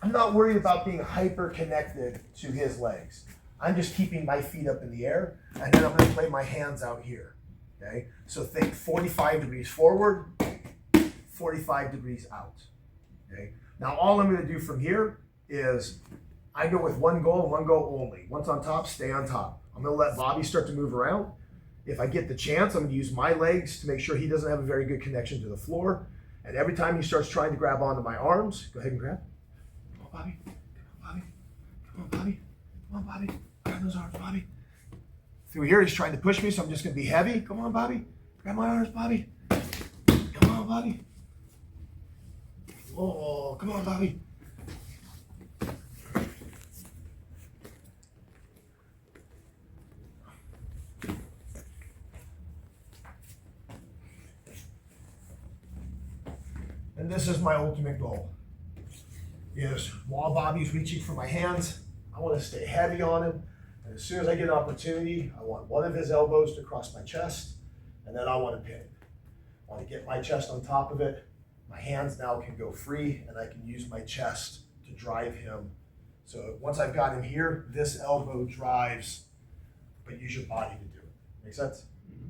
I'm not worried about being hyper connected to his legs. I'm just keeping my feet up in the air, and then I'm going to play my hands out here. Okay? So think 45 degrees forward, 45 degrees out. Okay? Now all I'm going to do from here is I go with one goal and one goal only. Once on top, stay on top. I'm going to let Bobby start to move around. If I get the chance, I'm going to use my legs to make sure he doesn't have a very good connection to the floor. And every time he starts trying to grab onto my arms, go ahead and grab. Come on, Bobby. Come on, Bobby. Come on, Bobby. Come on, Bobby. Grab those arms, Bobby. Through here, he's trying to push me, so I'm just going to be heavy. Come on, Bobby. Grab my arms, Bobby. Come on, Bobby. Oh, come on, Bobby. And this is my ultimate goal, is while Bobby's reaching for my hands, I want to stay heavy on him. And as soon as I get an opportunity, I want one of his elbows to cross my chest, and then I want to pin it. I want to get my chest on top of it. My hands now can go free, and I can use my chest to drive him. So once I've got him here, this elbow drives, but use your body to do it. Make sense? Mm-hmm.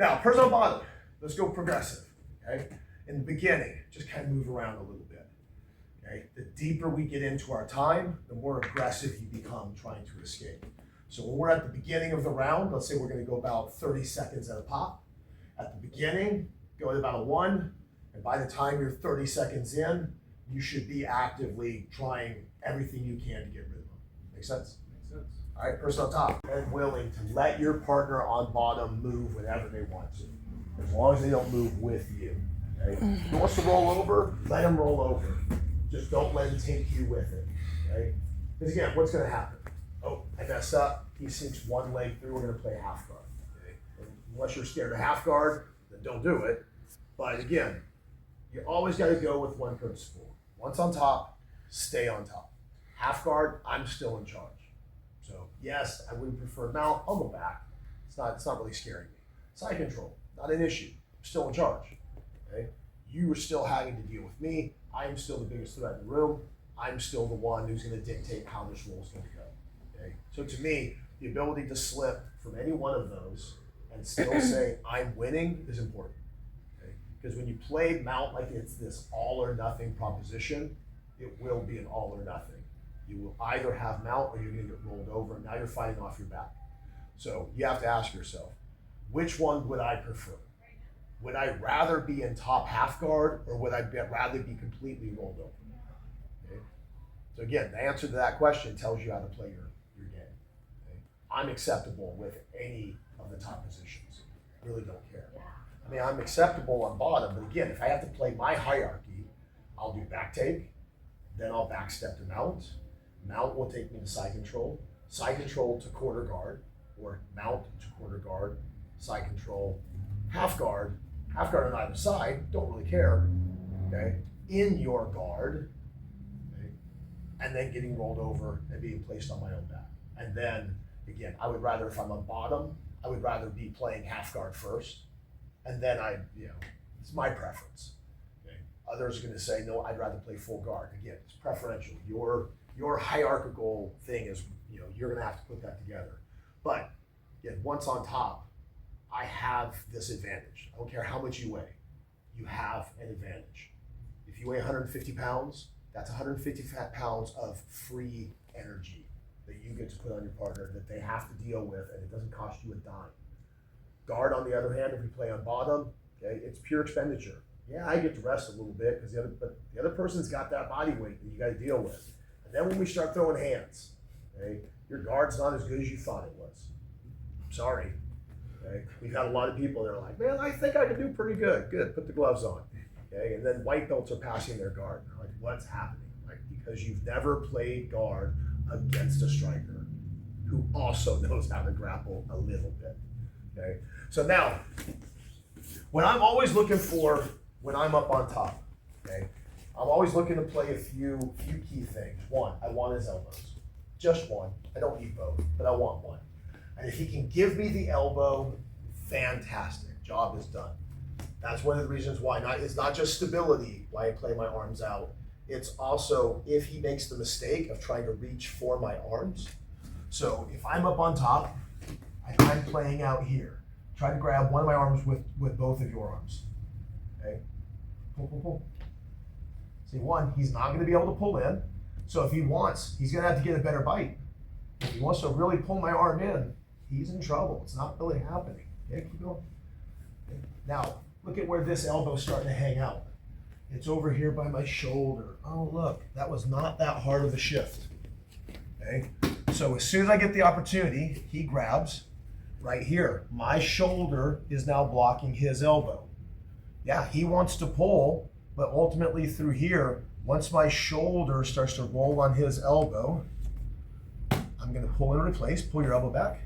Now, personal bottom. Let's go progressive, okay? In the beginning, just kind of move around a little bit. Okay? The deeper we get into our time, the more aggressive you become trying to escape. So when we're at the beginning of the round, let's say we're going to go about 30 seconds at a pop. At the beginning, go at about a 1, and by the time you're 30 seconds in, you should be actively trying everything you can to get rid of them. Make sense? Makes sense. All right, person on top, and willing to let your partner on bottom move whenever they want to, as long as they don't move with you. Okay? If he wants to roll over, let him roll over. Just don't let him take you with it. Okay? Because again, what's going to happen? Oh, I messed up. He sinks one leg through. We're going to play half guard. Okay? Unless you're scared of half guard, then don't do it. But again, you always got to go with one principle. Once on top, stay on top. Half guard, I'm still in charge. So yes, I would prefer mount. I'll go back. It's not really scaring me. Side control, not an issue. I'm still in charge. Okay? You are still having to deal with me. I am still the biggest threat in the room. I'm still the one who's going to dictate how this roll is going to go. Okay? So to me, the ability to slip from any one of those and still say I'm winning is important. Okay? Because when you play mount like it's this all or nothing proposition, it will be an all or nothing. You will either have mount or you're going to get rolled over, and now you're fighting off your back. So you have to ask yourself, which one would I prefer? Would I rather be in top half guard, or would I rather be completely rolled over? Okay? So again, the answer to that question tells you how to play your game. Okay? I'm acceptable with any of the top positions. I really don't care. I mean, I'm acceptable on bottom, but again, if I have to play my hierarchy, I'll do back take, then I'll back step to mount. Mount will take me to side control to quarter guard, or mount to quarter guard, side control, half guard on either side, don't really care, okay? In your guard, okay? And then getting rolled over and being placed on my own back. And then, again, I would rather, if I'm on bottom, I would rather be playing half guard first, and then it's my preference, okay? Others are gonna say, no, I'd rather play full guard. Again, it's preferential. Your hierarchical thing is, you're gonna have to put that together. But, again, once on top, I have this advantage. I don't care how much you weigh. You have an advantage. If you weigh 150 pounds, that's 150 pounds of free energy that you get to put on your partner that they have to deal with, and it doesn't cost you a dime. Guard, on the other hand, if you play on bottom, okay, it's pure expenditure. Yeah, I get to rest a little bit because the other person's got that body weight that you got to deal with. And then when we start throwing hands, okay, your guard's not as good as you thought it was. I'm sorry. Okay? We've had a lot of people that are like, man, I think I can do pretty good. Good, put the gloves on. Okay? And then white belts are passing their guard. They're like, what's happening? Like, because you've never played guard against a striker who also knows how to grapple a little bit. Okay? So now, what I'm always looking for when I'm up on top, okay, I'm always looking to play a few key things. One, I want his elbows. Just one. I don't need both, but I want one. And if he can give me the elbow, fantastic. Job is done. That's one of the reasons why it's not just stability, why I play my arms out. it's also if he makes the mistake of trying to reach for my arms. So if I'm up on top and I'm playing out here, try to grab one of my arms with both of your arms. Okay? Pull, pull, pull. See, one, he's not going to be able to pull in. So if he wants, he's going to have to get a better bite. If he wants to really pull my arm in, he's in trouble. It's not really happening. Okay, keep going. Okay. Now, look at where this elbow's starting to hang out. It's over here by my shoulder. Oh, look, that was not that hard of a shift. Okay, so as soon as I get the opportunity, he grabs right here. My shoulder is now blocking his elbow. Yeah, he wants to pull, but ultimately through here, once my shoulder starts to roll on his elbow, I'm going to pull and replace. Pull your elbow back.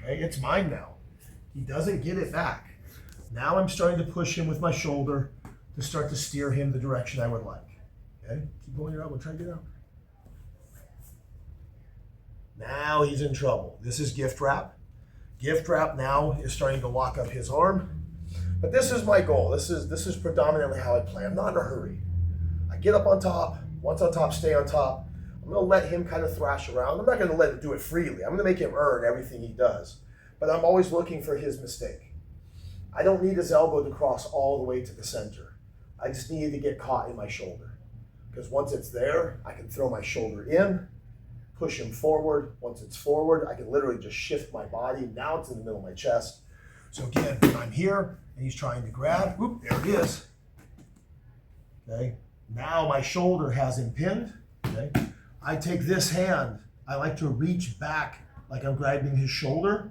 Okay, it's mine now. He doesn't get it back. Now I'm starting to push him with my shoulder to start to steer him the direction I would like. Okay, keep pulling your elbow, try to get out. Now he's in trouble. This is gift wrap. Gift wrap now is starting to lock up his arm. But this is my goal. This is predominantly how I play. I'm not in a hurry. I get up on top. Once on top, stay on top. I'm going to let him kind of thrash around. I'm not going to let him do it freely. I'm going to make him earn everything he does. But I'm always looking for his mistake. I don't need his elbow to cross all the way to the center. I just need to get caught in my shoulder. Because once it's there, I can throw my shoulder in, push him forward. Once it's forward, I can literally just shift my body. Now it's in the middle of my chest. So again, I'm here and he's trying to grab. Whoop, there it is. Okay. Now my shoulder has him pinned. Okay. I take this hand. I like to reach back like I'm grabbing his shoulder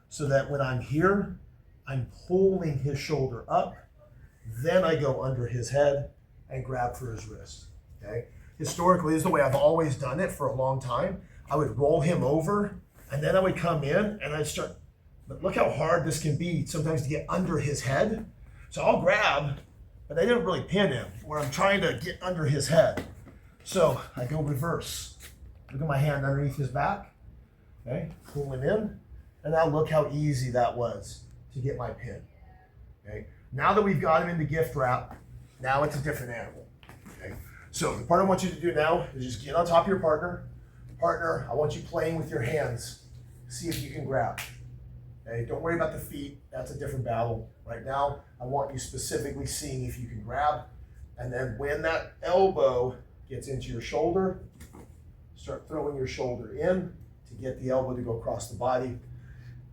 so that when I'm here, I'm pulling his shoulder up. Then I go under his head and grab for his wrist. Okay. Historically, this is the way I've always done it for a long time. I would roll him over and then I would come in and I'd start. But look how hard this can be sometimes to get under his head. So I'll grab, but I didn't really pin him where I'm trying to get under his head. So I go reverse. Look at my hand underneath his back. Okay, pull him in. And now look how easy that was to get my pin. Okay, now that we've got him into gift wrap, now it's a different animal. Okay, so the part I want you to do now is just get on top of your partner. Partner, I want you playing with your hands. See if you can grab. Okay, don't worry about the feet. That's a different battle. Right now, I want you specifically seeing if you can grab. And then when that elbow gets into your shoulder, start throwing your shoulder in to get the elbow to go across the body.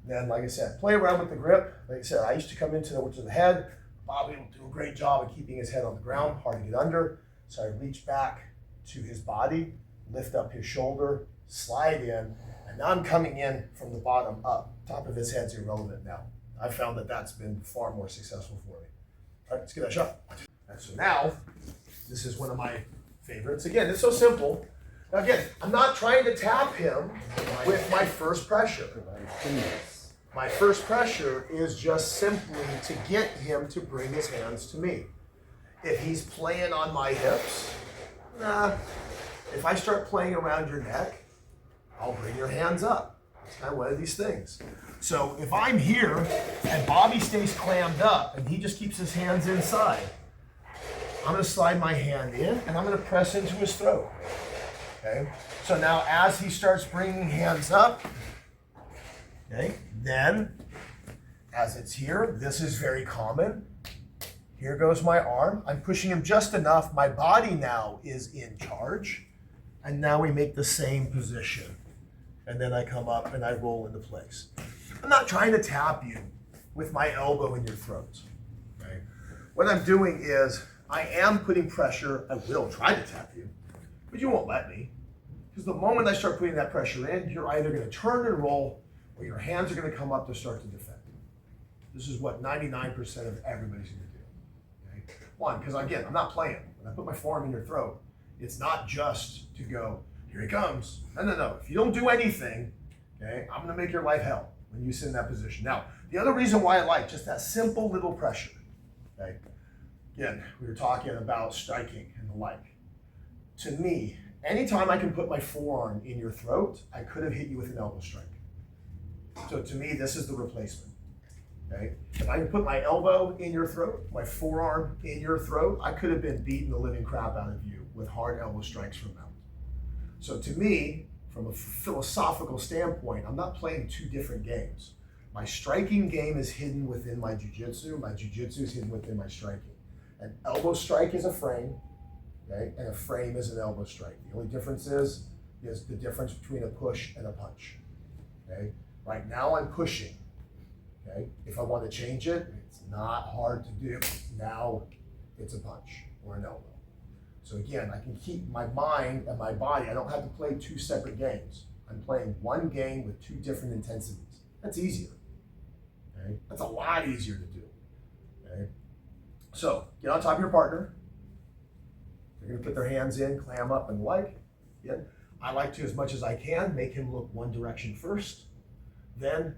Then, like I said, play around with the grip. Like I said, I used to come into the head. Bobby will do a great job of keeping his head on the ground, hard to get under. So I reach back to his body, lift up his shoulder, slide in, and now I'm coming in from the bottom up. Top of his head's irrelevant now. I've found that that's been far more successful for me. All right, let's give that a shot. And so now, this is one of my favorites. Again, it's so simple. Now again, I'm not trying to tap him with my first pressure. My first pressure is just simply to get him to bring his hands to me. If he's playing on my hips, nah. If I start playing around your neck, I'll bring your hands up. It's kind of one of these things. So if I'm here and Bobby stays clammed up and he just keeps his hands inside, I'm going to slide my hand in and I'm going to press into his throat. Okay. So now as he starts bringing hands up, okay, then as it's here, this is very common. Here goes my arm. I'm pushing him just enough. My body now is in charge. And now we make the same position. And then I come up and I roll into place. I'm not trying to tap you with my elbow in your throat. Right? What I'm doing is I am putting pressure. I will try to tap you, but you won't let me. Because the moment I start putting that pressure in, you're either going to turn and roll or your hands are going to come up to start to defend. This is what 99% of everybody's going to do. Okay? One, because again, I'm not playing. When I put my forearm in your throat, it's not just to go, here he comes. No. If you don't do anything, okay, I'm going to make your life hell when you sit in that position. Now, the other reason why I like just that simple little pressure, okay? Again, we were talking about striking and the like. To me, anytime I can put my forearm in your throat, I could have hit you with an elbow strike. So to me, this is the replacement. okay? If I can put my elbow in your throat, my forearm in your throat, I could have been beating the living crap out of you with hard elbow strikes from mount. So to me, from a philosophical standpoint, I'm not playing two different games. My striking game is hidden within my jiu-jitsu. My jiu-jitsu is hidden within my striking. An elbow strike is a frame, okay? And a frame is an elbow strike. The only difference is the difference between a push and a punch, okay? Right now I'm pushing, okay? If I want to change it, it's not hard to do. Now it's a punch or an elbow. So again, I can keep my mind and my body. I don't have to play two separate games. I'm playing one game with two different intensities. That's easier, okay? That's a lot easier to do, okay? So get on top of your partner. They're gonna put their hands in, clam up and like. Yeah. I like to, as much as I can, make him look one direction first, then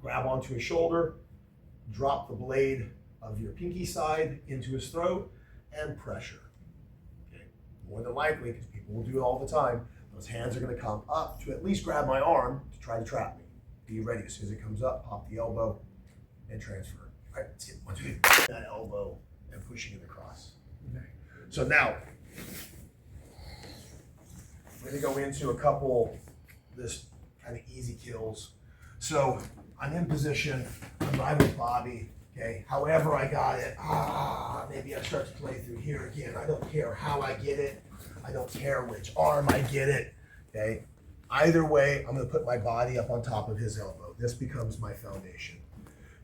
grab onto his shoulder, drop the blade of your pinky side into his throat, and pressure. Okay. More than likely, because people will do it all the time, those hands are gonna come up to at least grab my arm to try to trap me. Be ready. As soon as it comes up, pop the elbow and transfer. All right, let's get 1, 2, 3. That elbow and pushing it across. Okay. So now, we're gonna go into a couple this kind of easy kills. So I'm in position, I'm riding with Bobby, okay? However I got it, maybe I start to play through here again. I don't care how I get it. I don't care which arm I get it, okay? Either way, I'm gonna put my body up on top of his elbow. This becomes my foundation,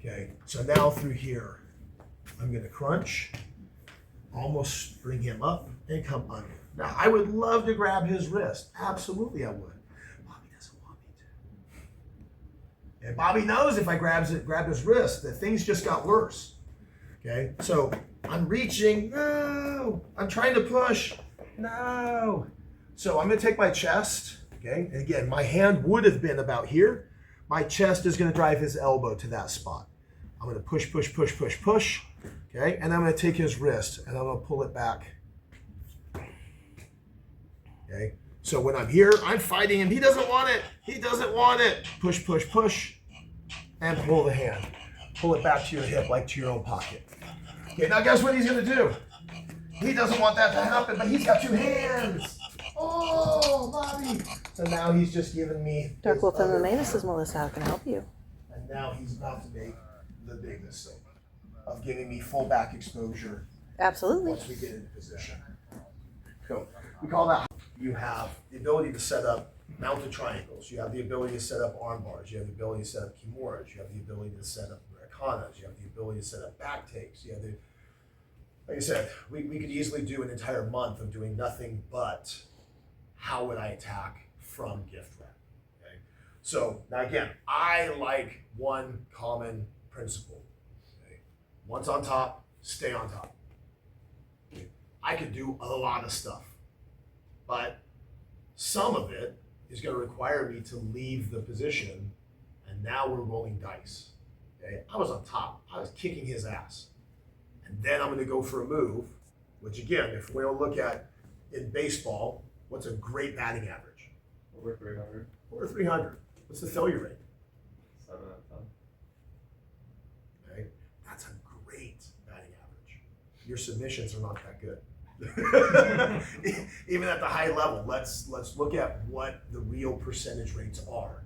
okay? So now through here, I'm gonna crunch, almost bring him up and come under. Now, I would love to grab his wrist. Absolutely, I would. Bobby doesn't want me to. And Bobby knows if I grab his wrist, that things just got worse. Okay, so I'm reaching. No, I'm trying to push. No. So I'm going to take my chest. Okay, and again, my hand would have been about here. My chest is going to drive his elbow to that spot. I'm going to push, push, push, push, push. Okay, and I'm going to take his wrist and I'm going to pull it back. Okay, so when I'm here, I'm fighting him. He doesn't want it. He doesn't want it. Push, push, push, and pull the hand. Pull it back to your hip, like to your own pocket. Okay, now guess what he's gonna do? He doesn't want that to happen, but he's got two hands. Oh, Bobby. So now he's just giving me. Dark Wolf MMA, this is Melissa. How can I help you? And now he's about to make the big mistake of giving me full back exposure. Absolutely. Once we get into position. So we call that. You have the ability to set up mounted triangles. You have the ability to set up arm bars. You have the ability to set up kimuras. You have the ability to set up americanas. You have the ability to set up back takes. You have the, like I said, we could easily do an entire month of doing nothing but how would I attack from gift wrap. Okay? So now again, I like one common principle. Okay? Once on top, stay on top. Okay? I could do a lot of stuff. But some of it is going to require me to leave the position, and now we're rolling dice. Okay? I was on top. I was kicking his ass. And then I'm going to go for a move, which again, if we don't look at in baseball, what's a great batting average? Over 300. Over 300. What's the failure rate? 7 out of 10. Okay? That's a great batting average. Your submissions are not that good. Even at the high level, let's look at what the real percentage rates are.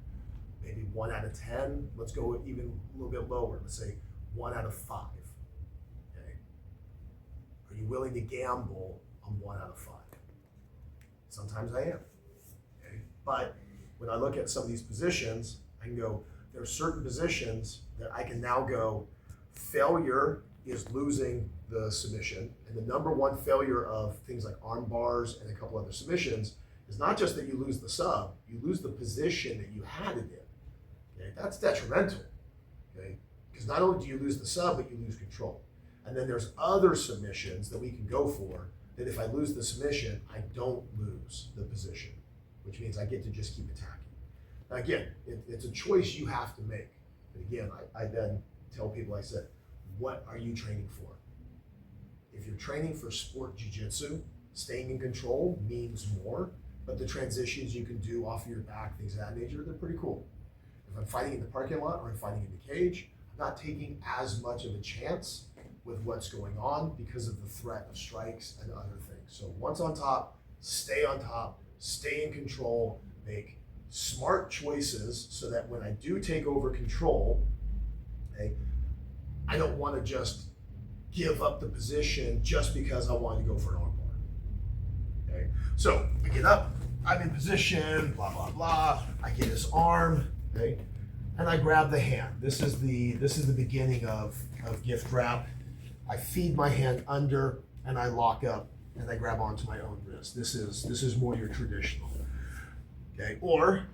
Maybe 1 out of 10. Let's go even a little bit lower. Let's say 1 out of 5. Okay. Are you willing to gamble on 1 out of 5? Sometimes I am. Okay. But when I look at some of these positions, I can go, there are certain positions that I can now go, failure is losing the submission. And the number one failure of things like arm bars and a couple other submissions is not just that you lose the sub, you lose the position that you had it in. Okay? That's detrimental. Okay? Because not only do you lose the sub, but you lose control. And then there's other submissions that we can go for that if I lose the submission, I don't lose the position, which means I get to just keep attacking. Now again, it's a choice you have to make. And again, I then tell people, I said, what are you training for? If you're training for sport jiu-jitsu, staying in control means more, but the transitions you can do off of your back, things of that nature, they're pretty cool. If I'm fighting in the parking lot or I'm fighting in the cage, I'm not taking as much of a chance with what's going on because of the threat of strikes and other things. So once on top, stay in control, make smart choices so that when I do take over control, okay, I don't want to just give up the position just because I wanted to go for an armbar. Okay, so I get up, I'm in position, blah blah blah. I get his arm, okay, and I grab the hand. This is the beginning of gift wrap. I feed my hand under and I lock up and I grab onto my own wrist. This is more your traditional. Okay, or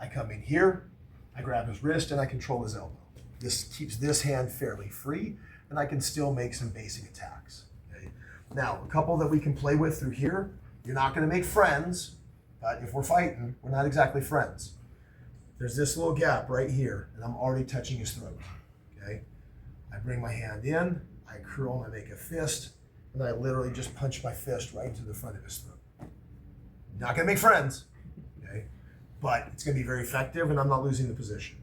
I come in here, I grab his wrist and I control his elbow. This keeps this hand fairly free and I can still make some basic attacks. Okay? Now, a couple that we can play with through here, you're not gonna make friends, but if we're fighting, we're not exactly friends. There's this little gap right here and I'm already touching his throat, okay? I bring my hand in, I curl and I make a fist, and I literally just punch my fist right into the front of his throat. Not gonna make friends, okay? But it's gonna be very effective and I'm not losing the position,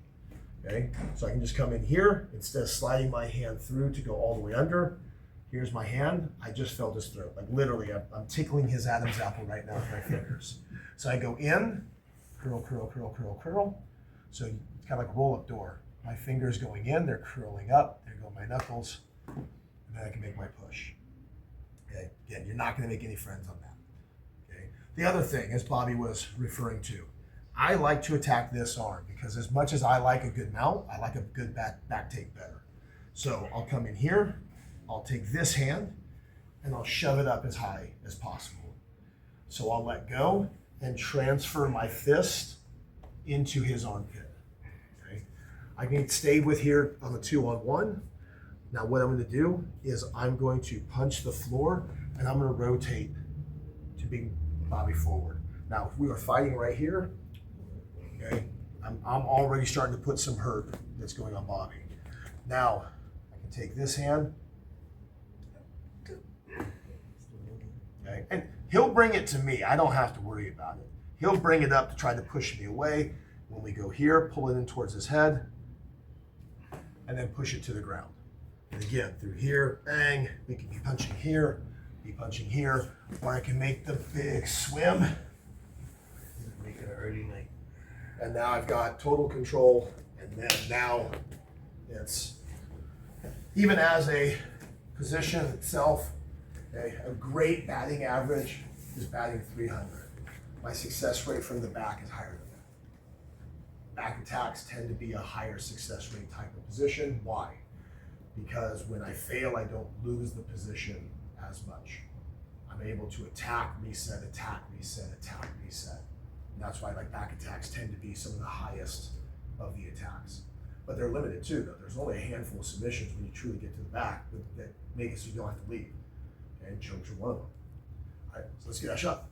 okay? So I can just come in here, instead of sliding my hand through to go all the way under, here's my hand, I just felt his throat. Like literally, I'm tickling his Adam's apple right now with my fingers. So I go in, curl, curl, curl, curl, curl. So it's kind of like a roll-up door. My fingers going in, they're curling up, there go my knuckles, and then I can make my push. Okay, again, you're not gonna make any friends on that. Okay. The other thing, as Bobby was referring to, I like to attack this arm because as much as I like a good mount, I like a good back take better. So I'll come in here, I'll take this hand, and I'll shove it up as high as possible. So I'll let go and transfer my fist into his armpit. Okay. I can stay with here on the 2-on-1. Now what I'm going to do is I'm going to punch the floor and I'm going to rotate to bring Bobby forward. Now if we were fighting right here, okay, I'm already starting to put some hurt that's going on Bobby. Now I can take this hand, okay, and he'll bring it to me. I don't have to worry about it. He'll bring it up to try to push me away. When we go here, pull it in towards his head and then push it to the ground. And again, through here, bang, we can be punching here, or I can make the big swim. Make it an early night. And now I've got total control, and then now it's, even as a position itself, a great batting average is batting 300. My success rate from the back is higher than that. Back attacks tend to be a higher success rate type of position. Why? Because when I fail, I don't lose the position as much. I'm able to attack, reset, attack, reset, attack, reset. And that's why like back attacks tend to be some of the highest of the attacks. But they're limited too, though. There's only a handful of submissions when you truly get to the back that make it so you don't have to leave. And chokes are one of them. All right, so let's get that shot.